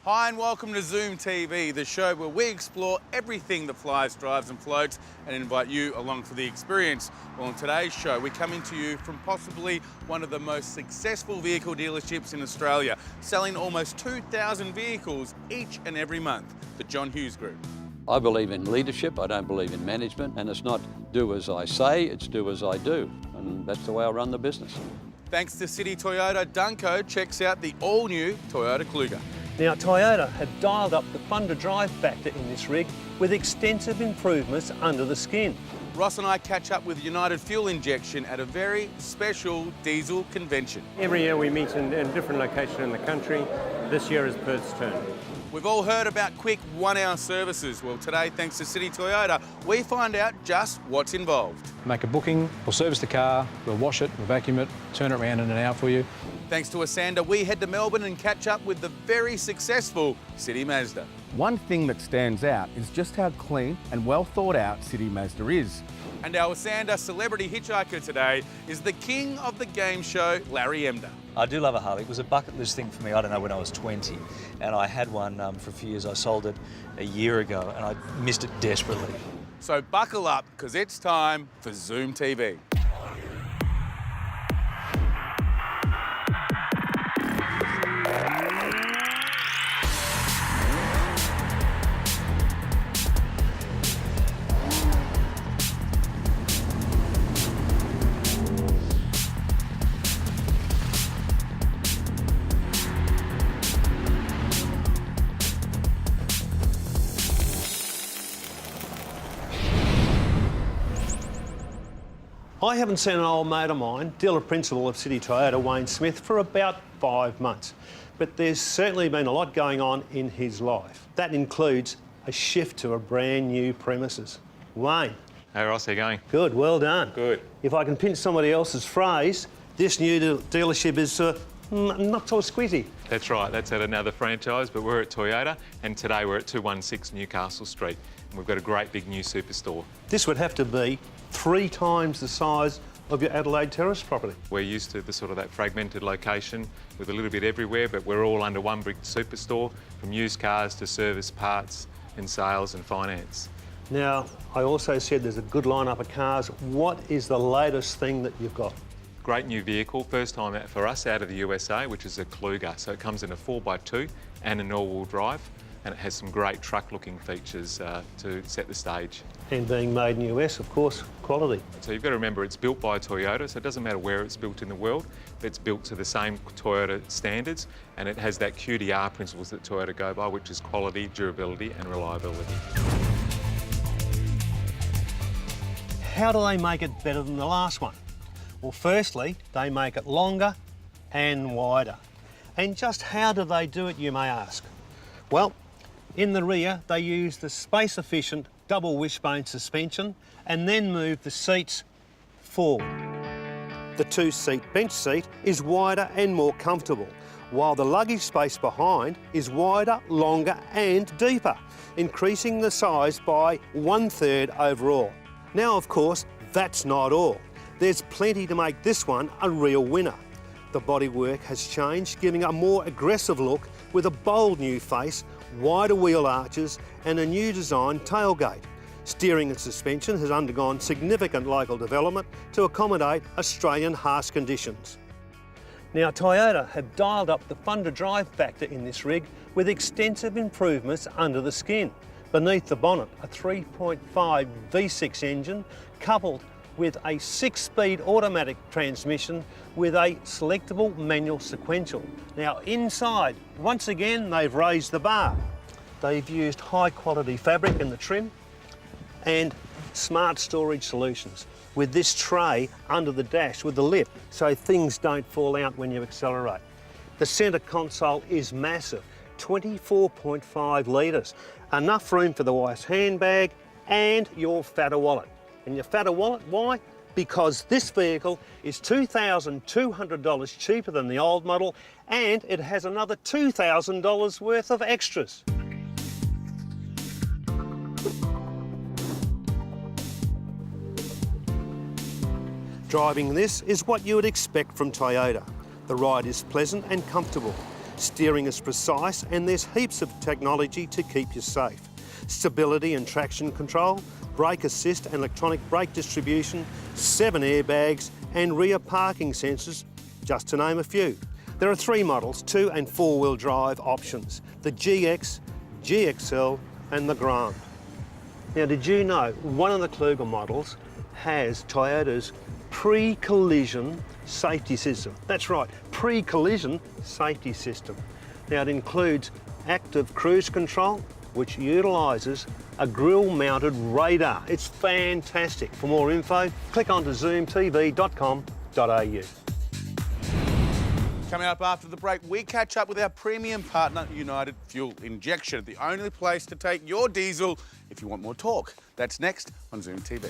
Hi and welcome to ZoomTV, the show where we explore everything that flies, drives and floats and invite you along for the experience. Well, on today's show, we're coming to you from possibly one of the most successful vehicle dealerships in Australia, selling almost 2,000 vehicles each and every month, the John Hughes Group. I believe in leadership, I don't believe in management, and it's not do as I say, it's do as I do, and that's the way I run the business. Thanks to City Toyota, Dunco checks out the all-new Toyota Kluger. Now, Toyota have dialed up the fun-to-drive factor in this rig with extensive improvements under the skin. Ross and I catch up with United Fuel Injection at a very special diesel convention. Every year we meet in a different location in the country. This year is Perth's turn. We've all heard about quick one-hour services. Well, today, thanks to City Toyota, we find out just what's involved. Make a booking, we'll service the car, we'll wash it, we'll vacuum it, turn it around in an hour for you. Thanks to Cassandra, we head to Melbourne and catch up with the very successful City Mazda. One thing that stands out is just how clean and well thought out City Mazda is. And our Cassandra Celebrity Hitchhiker today is the king of the game show, Larry Emdur. I do love a Harley. It was a bucket list thing for me, I don't know, when I was 20. And I had one for a few years. I sold it a year ago and I missed it desperately. So buckle up, because it's time for ZoomTV. I haven't seen an old mate of mine, dealer principal of City Toyota, Wayne Smith, for about 5 months. But there's certainly been a lot going on in his life. That includes a shift to a brand new premises. Wayne. Hey Ross, how you going? Good, well done. Good. If I can pinch somebody else's phrase, this new dealership is not so squizzy. That's right, that's at another franchise, but we're at Toyota, and today we're at 216 Newcastle Street, and we've got a great big new superstore. This would have to be 3 times the size of your Adelaide Terrace property. We're used to the sort of that fragmented location with a little bit everywhere, but we're all under one big superstore, from used cars to service, parts and sales and finance. Now, I also said there's a good lineup of cars. What is the latest thing that you've got? Great new vehicle, first time out for us out of the USA, which is a Kluger. So it comes in a 4x2 and an all-wheel drive, and it has some great truck-looking features to set the stage. And being made in the US, of course, quality. So you've got to remember it's built by Toyota, so it doesn't matter where it's built in the world, it's built to the same Toyota standards, and it has that QDR principles that Toyota go by, which is quality, durability and reliability. How do they make it better than the last one? Well, firstly, they make it longer and wider. And just how do they do it, you may ask? Well, in the rear, they use the space-efficient double wishbone suspension and then move the seats forward. The 2-seat bench seat is wider and more comfortable, while the luggage space behind is wider, longer and deeper, increasing the size by 1/3 overall. Now, of course, that's not all. There's plenty to make this one a real winner. The bodywork has changed, giving a more aggressive look with a bold new face, wider wheel arches and a new design tailgate. Steering and suspension has undergone significant local development to accommodate Australian harsh conditions. Now, Toyota have dialed up the fun-to-drive factor in this rig with extensive improvements under the skin. Beneath the bonnet, a 3.5 V6 engine coupled with a 6-speed automatic transmission with a selectable manual sequential. Now inside, once again, they've raised the bar. They've used high-quality fabric in the trim and smart storage solutions with this tray under the dash with the lip so things don't fall out when you accelerate. The centre console is massive, 24.5 litres, enough room for the wife's handbag and your fatter wallet. And your fatter wallet, why? Because this vehicle is $2,200 cheaper than the old model, and it has another $2,000 worth of extras. Driving this is what you would expect from Toyota. The ride is pleasant and comfortable. Steering is precise and there's heaps of technology to keep you safe. Stability and traction control, brake assist and electronic brake distribution, 7 airbags and rear parking sensors, just to name a few. There are 3 models, 2 and 4-wheel drive options, the GX, GXL and the Grand. Now, did you know one of the Kluger models has Toyota's pre-collision safety system? That's right, pre-collision safety system. Now, it includes active cruise control, which utilises a grille-mounted radar. It's fantastic. For more info, click on to zoomtv.com.au. Coming up after the break, we catch up with our premium partner, United Fuel Injection, the only place to take your diesel if you want more talk. That's next on ZoomTV.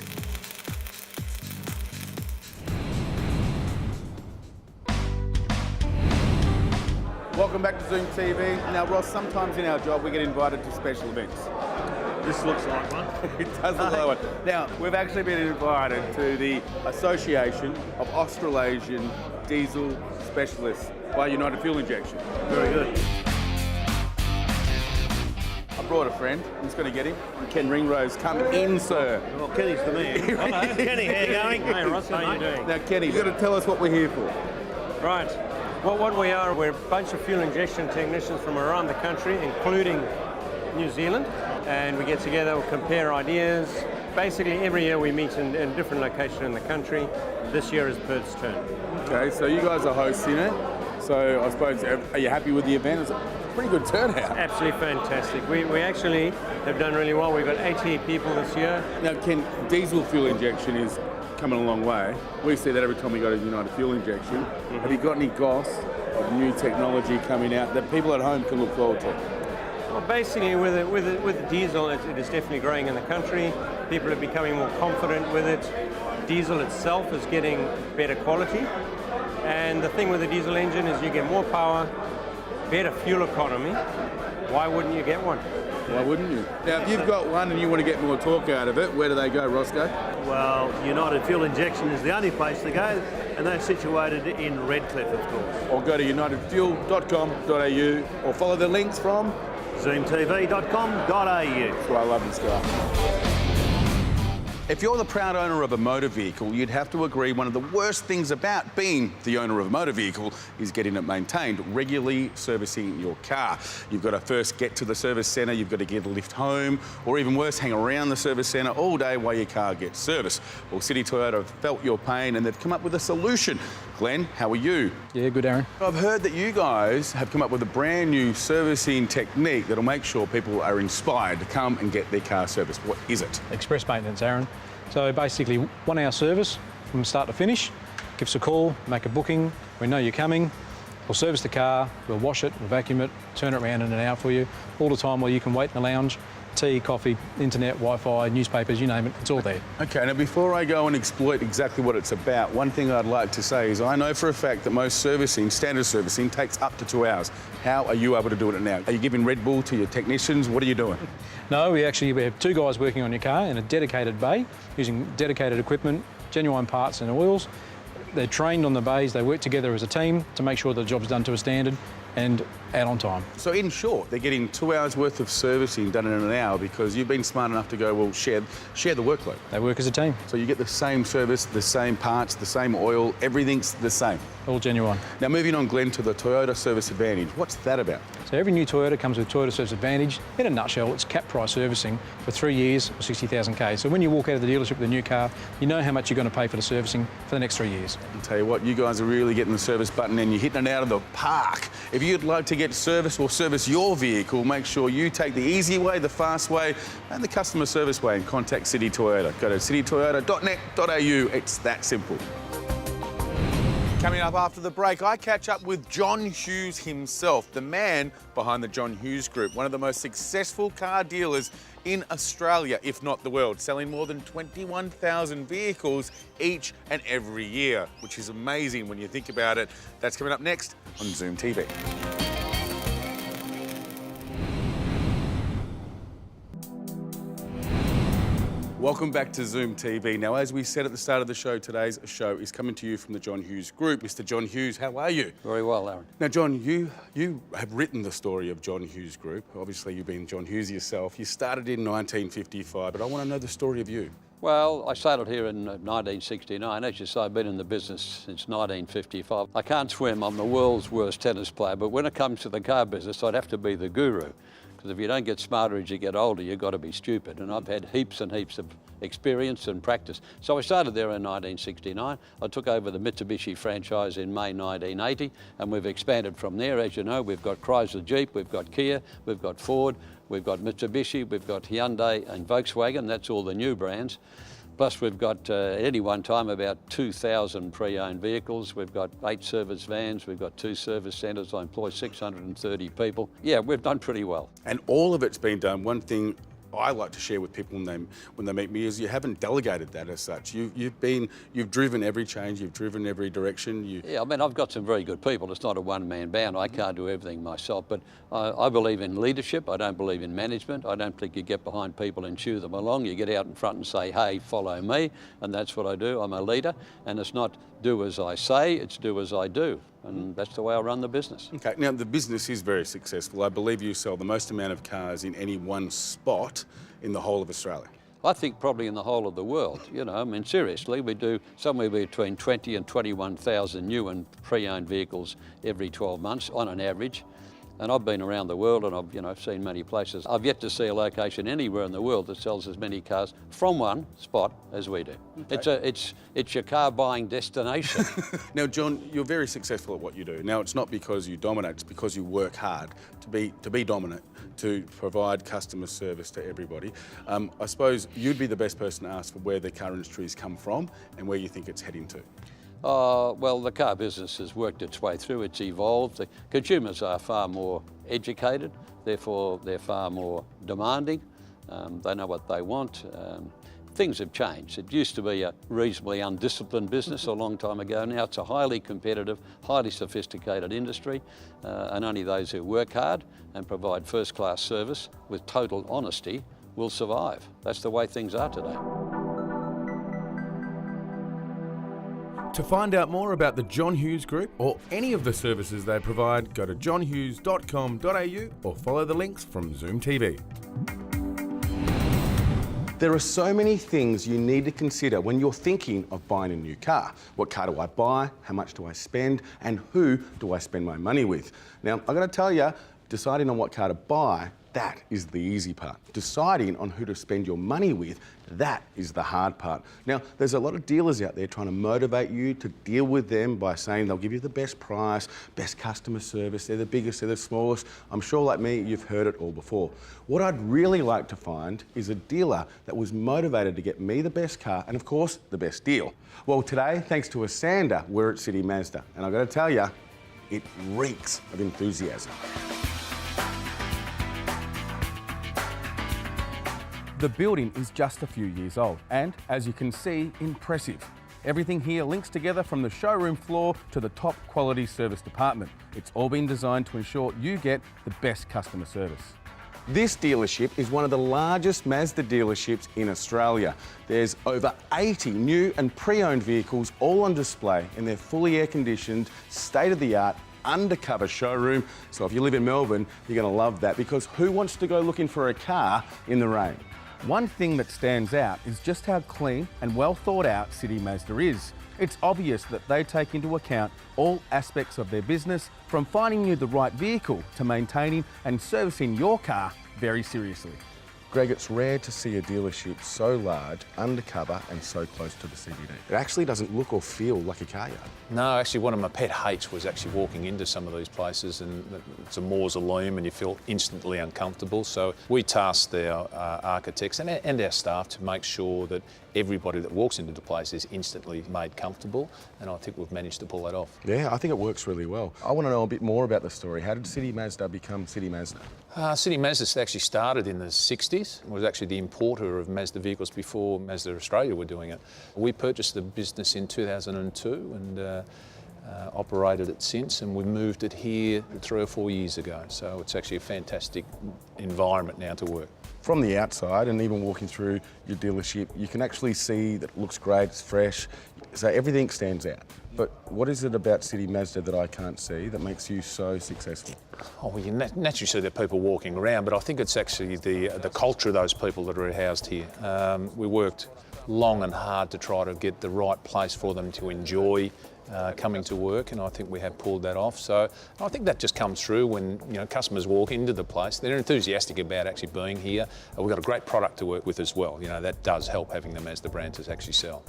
Welcome back to ZoomTV. Now, Ross, sometimes in our job we get invited to special events. This looks like one. It does look like one. Now, we've actually been invited to the Association of Australasian Diesel Specialists by United Fuel Injection. Very good. I brought a friend. I'm just going to get him. Ken Ringrose, come in, sir. Well, Kenny's the man. Hello, Kenny, how you going? Hey Ross, how are you doing? Now, Kenny, you've got to tell us what we're here for. Right. Well, what we are, we're a bunch of fuel injection technicians from around the country, including New Zealand, and we get together, we compare ideas. Basically, every year we meet in different locations in the country. This year is Perth's turn. Okay, so you guys are hosting it. So I suppose, are you happy with the event? It's a pretty good turnout. Absolutely fantastic. We actually have done really well. We've got 80 people this year. Now, Ken, diesel fuel injection is coming a long way. We see that every time we go to United Fuel Injection. Have you got any goss of new technology coming out that people at home can look forward to? Well, basically, with diesel, it is definitely growing in the country. People are becoming more confident with it. Diesel itself is getting better quality. And the thing with the diesel engine is you get more power, better fuel economy. Why wouldn't you get one? Why wouldn't you? Now, if you've got one and you want to get more torque out of it, where do they go, Roscoe? Well, United Fuel Injection is the only place to go, and they're situated in Redcliffe, of course. Or go to unitedfuel.com.au or follow the links from zoomtv.com.au. That's why I love this guy. If you're the proud owner of a motor vehicle, you'd have to agree one of the worst things about being the owner of a motor vehicle is getting it maintained, regularly servicing your car. You've got to first get to the service centre, you've got to get a lift home, or even worse, hang around the service centre all day while your car gets serviced. Well, City Toyota have felt your pain and they've come up with a solution. Glenn, how are you? Yeah, good, Aaron. I've heard that you guys have come up with a brand new servicing technique that'll make sure people are inspired to come and get their car serviced. What is it? Express maintenance, Aaron. So basically, 1 hour service from start to finish. Give us a call, make a booking. We know you're coming. We'll service the car, we'll wash it, we'll vacuum it, turn it around in an hour for you. All the time while you can wait in the lounge. Tea, coffee, internet, Wi-Fi, newspapers, you name it, it's all there. Okay, now before I go and exploit exactly what it's about, one thing I'd like to say is I know for a fact that most servicing, standard servicing, takes up to 2 hours. How are you able to do it now? Are you giving Red Bull to your technicians? What are you doing? No, we have 2 guys working on your car in a dedicated bay, using dedicated equipment, genuine parts and oils. They're trained on the bays, they work together as a team to make sure the job's done to a standard and out on time. So in short, they're getting 2 hours worth of servicing done in an hour because you've been smart enough to go, well, share the workload. They work as a team. So you get the same service, the same parts, the same oil, everything's the same. All genuine. Now moving on, Glenn, to the Toyota Service Advantage. What's that about? So every new Toyota comes with Toyota Service Advantage. In a nutshell, it's cap price servicing for 3 years or 60,000 K. So when you walk out of the dealership with a new car, you know how much you're going to pay for the servicing for the next 3 years. I'll tell you what, you guys are really getting the service button and you're hitting it out of the park. If you'd like to get service or service your vehicle, make sure you take the easy way, the fast way, and the customer service way and contact City Toyota. Go to citytoyota.net.au. It's that simple. Coming up after the break, I catch up with John Hughes himself, the man behind the John Hughes Group, one of the most successful car dealers in Australia, if not the world, selling more than 21,000 vehicles each and every year, which is amazing when you think about it. That's coming up next on ZoomTV. Welcome back to Zoom TV. Now, as we said at the start of the show, today's show is coming to you from the John Hughes Group. Mr. John Hughes, how are you? Very well, Larry. Now, John, you have written the story of John Hughes Group. Obviously, you've been John Hughes yourself. You started in 1955, but I want to know the story of you. Well, I started here in 1969. As you say, I've been in the business since 1955. I can't swim, I'm the world's worst tennis player, but when it comes to the car business, I'd have to be the guru. Because if you don't get smarter as you get older, you've got to be stupid. And I've had heaps and heaps of experience and practice. So I started there in 1969. I took over the Mitsubishi franchise in May 1980, and we've expanded from there. As you know, we've got Chrysler Jeep, we've got Kia, we've got Ford, we've got Mitsubishi, we've got Hyundai and Volkswagen. That's all the new brands. Plus we've got, at any one time, about 2,000 pre-owned vehicles. We've got 8 service vans, we've got 2 service centres. I employ 630 people. Yeah, we've done pretty well. And all of it's been done. One thing I like to share with people when they meet me is you haven't delegated that as such. You've driven every change, you've driven every direction. Yeah, I mean, I've got some very good people. It's not a one-man band. I can't do everything myself, but I believe in leadership. I don't believe in management. I don't think you get behind people and chew them along. You get out in front and say, hey, follow me, and that's what I do. I'm a leader, and it's not do as I say, it's do as I do. And that's the way I run the business. Okay, now the business is very successful. I believe you sell the most amount of cars in any one spot in the whole of Australia. I think probably in the whole of the world, you know, I mean, seriously, we do somewhere between 20 and 21,000 new and pre-owned vehicles every 12 months on an average. And I've been around the world and I've seen many places. I've yet to see a location anywhere in the world that sells as many cars from one spot as we do. Okay. It's your car buying destination. Now, John, you're very successful at what you do. Now, it's not because you dominate, it's because you work hard to be dominant, to provide customer service to everybody. I suppose you'd be the best person to ask for where the car industry's come from and where you think it's heading to. Well, the car business has worked its way through, it's evolved. The consumers are far more educated, therefore they're far more demanding. They know what they want. Things have changed. It used to be a reasonably undisciplined business a long time ago. Now it's a highly competitive, highly sophisticated industry, and only those who work hard and provide first-class service with total honesty will survive. That's the way things are today. To find out more about the John Hughes Group or any of the services they provide, go to johnhughes.com.au or follow the links from ZoomTV. There are so many things you need to consider when you're thinking of buying a new car. What car do I buy? How much do I spend? And who do I spend my money with? Now, I've got to tell you, deciding on what car to buy, that is the easy part. Deciding on who to spend your money with, that is the hard part. Now, there's a lot of dealers out there trying to motivate you to deal with them by saying they'll give you the best price, best customer service, they're the biggest, they're the smallest. I'm sure like me, you've heard it all before. What I'd really like to find is a dealer that was motivated to get me the best car and, of course, the best deal. Well, today, thanks to Cassandra, we're at City Mazda. And I've got to tell you, it reeks of enthusiasm. The building is just a few years old and, as you can see, impressive. Everything here links together from the showroom floor to the top quality service department. It's all been designed to ensure you get the best customer service. This dealership is one of the largest Mazda dealerships in Australia. There's over 80 new and pre-owned vehicles all on display in their fully air-conditioned, state-of-the-art undercover showroom. So if you live in Melbourne, you're going to love that, because who wants to go looking for a car in the rain? One thing that stands out is just how clean and well thought out City Mazda is. It's obvious that they take into account all aspects of their business, from finding you the right vehicle to maintaining and servicing your car very seriously. Greg, it's rare to see a dealership so large, undercover and so close to the CBD. It actually doesn't look or feel like a car yard. No, actually one of my pet hates was actually walking into some of these places, and it's a mausoleum and you feel instantly uncomfortable. So we tasked our architects and our staff to make sure that everybody that walks into the place is instantly made comfortable, and I think we've managed to pull that off. Yeah, I think it works really well. I want to know a bit more about the story. How did City Mazda become City Mazda? City Mazda actually started in the 60s. It was actually the importer of Mazda vehicles before Mazda Australia were doing it. We purchased the business in 2002 and operated it since, and we moved it here 3 or 4 years ago. So it's actually a fantastic environment now to work. From the outside, and even walking through your dealership, you can actually see that it looks great, it's fresh, so everything stands out. But what is it about City Mazda that I can't see that makes you so successful? Oh, well, you naturally see the people walking around, but I think it's actually the culture of those people that are housed here. We worked long and hard to try to get the right place for them to enjoy coming to work, and I think we have pulled that off. So I think that just comes through when customers walk into the place. They're enthusiastic about actually being here. We've got a great product to work with as well. That does help having them as the brand to actually sell.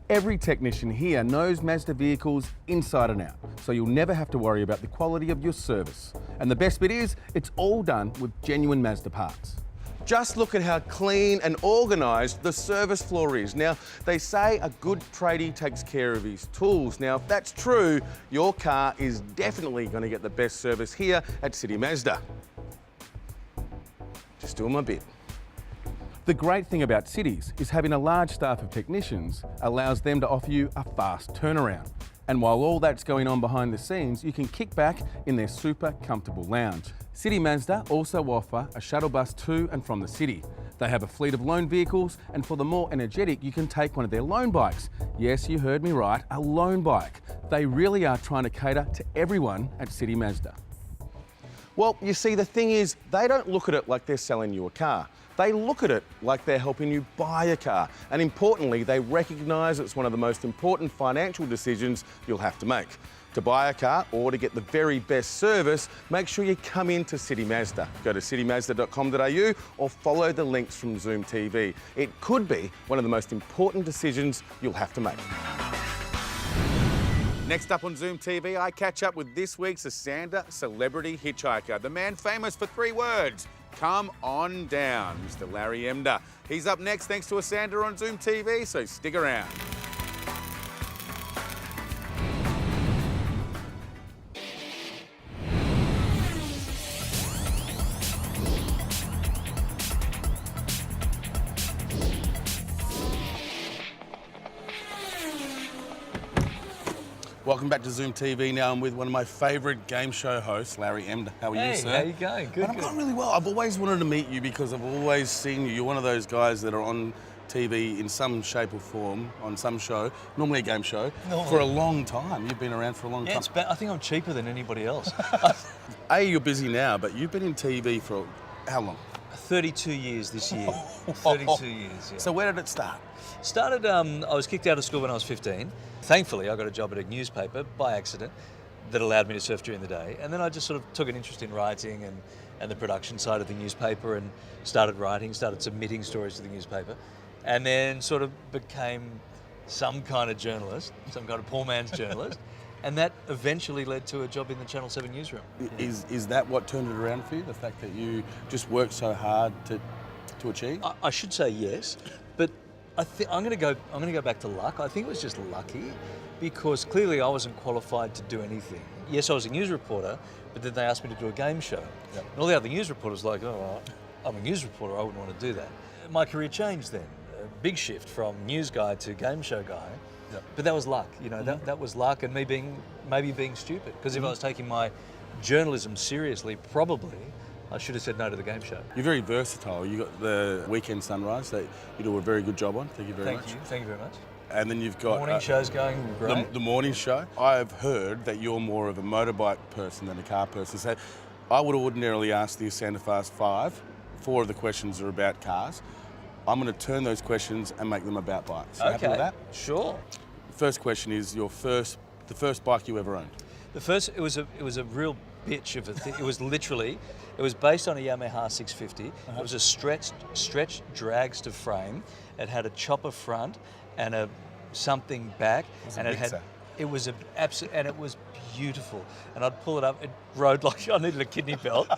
Every technician here knows Mazda vehicles inside and out, so you'll never have to worry about the quality of your service. And the best bit is, it's all done with genuine Mazda parts. Just look at how clean and organised the service floor is. Now, they say a good tradie takes care of his tools. Now, if that's true, your car is definitely going to get the best service here at City Mazda. Just doing my bit. The great thing about cities is having a large staff of technicians allows them to offer you a fast turnaround. And while all that's going on behind the scenes, you can kick back in their super comfortable lounge. City Mazda also offer a shuttle bus to and from the city. They have a fleet of loan vehicles, and for the more energetic, you can take one of their loan bikes. Yes, you heard me right, a loan bike. They really are trying to cater to everyone at City Mazda. Well, you see, the thing is, they don't look at it like they're selling you a car. They look at it like they're helping you buy a car. And importantly, they recognise it's one of the most important financial decisions you'll have to make. To buy a car or to get the very best service, make sure you come into City Mazda. Go to citymazda.com.au or follow the links from ZoomTV. It could be one of the most important decisions you'll have to make. Next up on ZoomTV, I catch up with this week's Cassandra Celebrity Hitchhiker, the man famous for 3 words. Come on down, Mr. Larry Emdur. He's up next thanks to Cassandra on ZoomTV, so stick around. Welcome back to ZoomTV. Now I'm with one of my favourite game show hosts, Larry Emdur. How are you, sir? How you going? Good, I'm going really well. I've always wanted to meet you because I've always seen you. You're one of those guys that are on TV in some shape or form, on some show, normally a game show, for a long time. You've been around for a long time. I think I'm cheaper than anybody else. You're busy now, but you've been in TV for how long? 32 years this year. 32 years, yeah. So where did it start? Started, I was kicked out of school when I was 15. Thankfully, I got a job at a newspaper by accident that allowed me to surf during the day. And then I just sort of took an interest in writing and the production side of the newspaper and started writing, started submitting stories to the newspaper, and then sort of became some kind of journalist, some kind of poor man's journalist. And that eventually led to a job in the Channel 7 newsroom. Is that what turned it around for you? The fact that you just worked so hard to achieve? I should say yes, but I'm going to go back to luck. I think it was just lucky, because clearly I wasn't qualified to do anything. Yes, I was a news reporter, but then they asked me to do a game show. Yep. And all the other news reporters were like, oh, I'm a news reporter, I wouldn't want to do that. My career changed then. A big shift from news guy to game show guy. Yep. But that was luck, that was luck, and me maybe being stupid. Because if I was taking my journalism seriously, probably I should have said no to the game show. You're very versatile. You got the Weekend Sunrise that you do a very good job on. Thank you very much. Thank you very much. And then you've got morning show's going great. The morning show. I've heard that you're more of a motorbike person than a car person. So I would ordinarily ask the Santa Fast 5. 4 of the questions are about cars. I'm going to turn those questions and make them about bikes. So happy with that? Sure. The first question is the first bike you ever owned. It was a real bitch of a thing. It was based on a Yamaha 650. It was a stretched dragster frame. It had a chopper front and a something back, and it was beautiful. And I'd pull it up. It rode like I needed a kidney belt,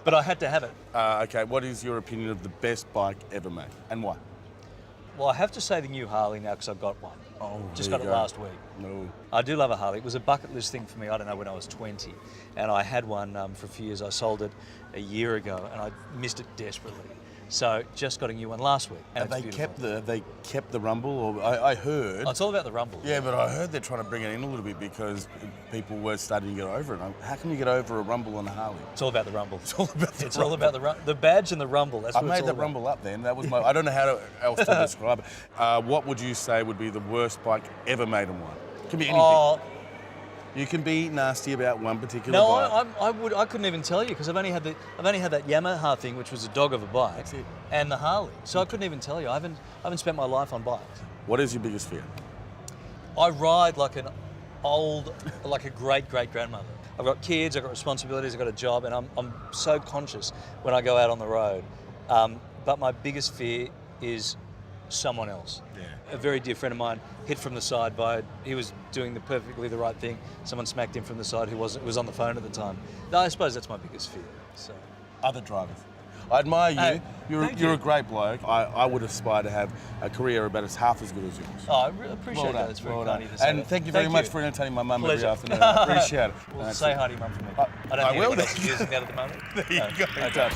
but I had to have it. Okay, what is your opinion of the best bike ever made, and why? Well, I have to say the new Harley now, because I got one. Oh, just got it last week. No. I do love a Harley. It was a bucket list thing for me, I don't know, when I was 20. And I had one for a few years. I sold it a year ago, and I missed it desperately. So just got a new one last week. And Have they it's beautiful. kept the rumble? Or I heard. Oh, it's all about the rumble. Yeah, but I heard they're trying to bring it in a little bit because people were starting to get over it. How can you get over a rumble on a Harley? It's all about the rumble. It's all about the It's rumble. all about the badge and the rumble. That's I what it's made all that about. rumble up then. That was my. I don't know else to describe it. What would you say would be the worst bike ever made on one? It can be anything. Oh, You can be nasty about one particular no, bike. I couldn't even tell you because I've only had that Yamaha thing, which was a dog of a bike, That's it. and the Harley. So I couldn't even tell you. I haven't spent my life on bikes. What is your biggest fear? I ride like like a great grandmother. I've got kids, I've got responsibilities, I've got a job, and I'm so conscious when I go out on the road. But my biggest fear is someone else. Yeah. A very dear friend of mine hit from the side he was doing perfectly the right thing. Someone smacked him from the side who was on the phone at the time. No, I suppose that's my biggest fear. So. Other drivers. I admire you. Hey, you're thank you. a great bloke. I would aspire to have a career about as half as good as yours. Oh, I really appreciate Well that. done, It's very well kind done. of you to say And that. thank you very much for entertaining my mum every Pleasure. afternoon. I appreciate it. Well, That's say it. hi to your mum for me. I I don't think will anyone else is using that at the moment. There you go. Okay.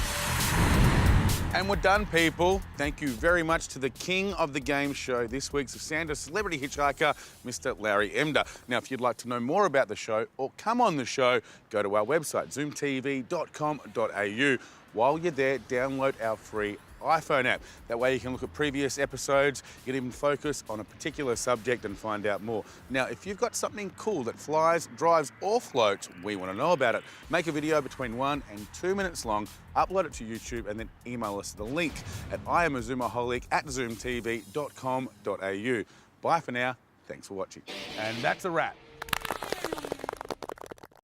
And we're done, people. Thank you very much to the king of the game show this week's Cassandra Celebrity Hitchhiker, Mr. Larry Emdur. Now, if you'd like to know more about the show or come on the show, go to our website, zoomtv.com.au. While you're there, download our free iPhone app. That way you can look at previous episodes, you can even focus on a particular subject and find out more. Now, if you've got something cool that flies, drives or floats, we want to know about it. Make a video between 1 and 2 minutes long, upload it to YouTube and then email us the link at iamazoomoholic@zoomtv.com.au. Bye for now. Thanks for watching. And that's a wrap.